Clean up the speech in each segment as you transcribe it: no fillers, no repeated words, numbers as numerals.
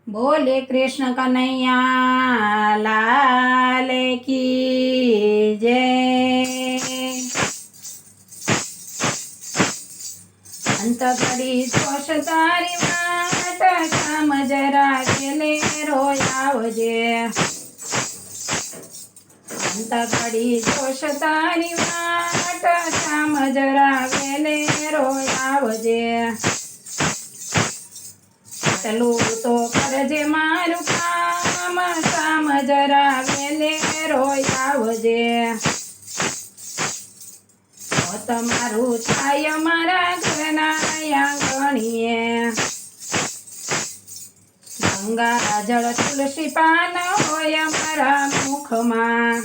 बोले कृष्ण कन्हैया लाल की जय। अंत घड़ी दोष तारी वाट श्याम जरा गेले रोयावजे। अंत घड़ी दोष तारी वाट श्याम जरा गेले रोयावजे। आटલું તો કરજે મારું કામ શ્યામ જરા વેલે રોયાવજે। તમારું થાય મારા ઘરના આંગણીએ। ગંગા જળ તુલસી પાન હોય મારા મુખમાં।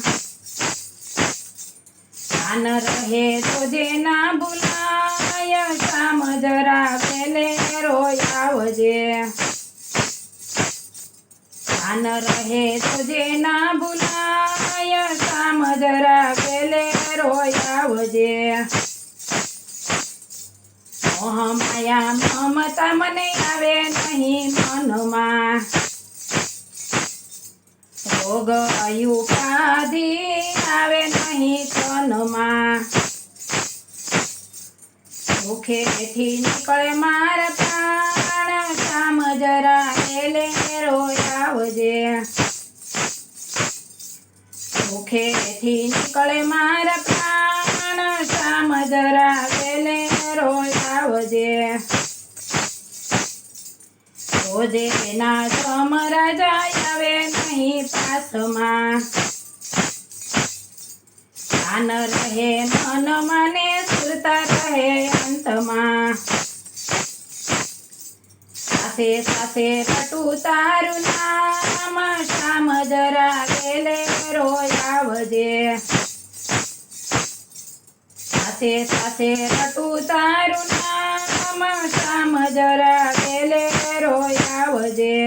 કાન રહે જોજે ના ભૂલાય શ્યામ જરા વેલે રોયાવજે। કાન રહે જોજે ના ભૂલાય શ્યામ જરા વેલે રોયાવજે। મોહ માયા મમતા મને આવે નહીં મનમાં। રોગ ઉપાધિ આવે નહીં તનમાં। મુખેથી નીકળે મારા પ્રાણ શ્યામ જરા વેલે રોયાવજે। મુખેથી નીકળે મારા પ્રાણ શ્યામ જરા વેલે રોયાવજે। રોજે ના સમરાજા આવે નહીં પાસમાં। કાન રહે મનમાં ને સુરતા રહે અંતમાં। સાથે સાથે રટું તારું નામ શ્યામ જરા વેલે રોયાવજે। સાથે સાથે રટું તારું નામ શ્યામ જરા વેલે રોયાવજે।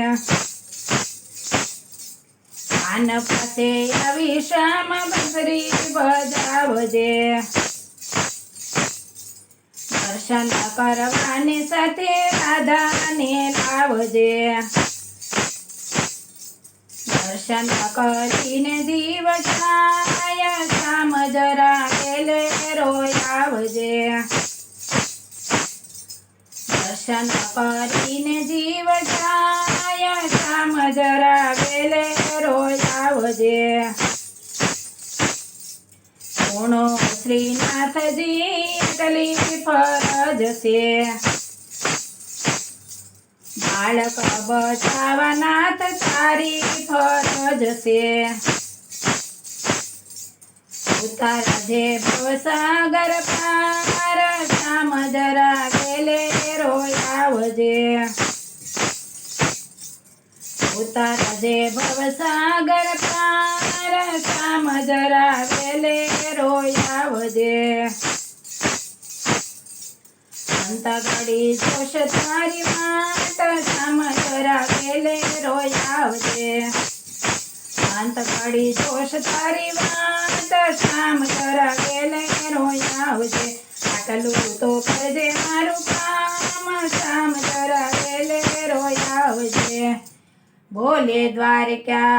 કાન પાસે આવી શ્યામ બંસરી બજાવજે। દર્શન કરવાની સાથે રાધાને લાવજે। દર્શન કરીને જીવ થાય શ્યામ જરા વેલે રોયાવજે। દર્શન કરીને જીવ થાય શ્યામ જરા વેલે રોયાવજે। ગુણો શ્રીનાથજી એટલી ફરજ છે। બાળક બચાવવા નાથ તારી ફરજ છે। ઉતારજે ભવસાગર પાર શ્યામ જરા વેલે રોયાવજે। ઉતારજે ભવસાગર પાર શ્યામ જરા વેલે રોયાવજે। અંત ઘડી દોષ તારી વાટ શ્યામ જરા વેલે રોયાવજે। અંત ઘડી દોષ તારી વાટ શ્યામ જરા વેલે રોયાવજે। આટલું તો કરજે મારું કામ શ્યામ જરા વેલે રોયાવજે। બોલે દ્વારકાધીશની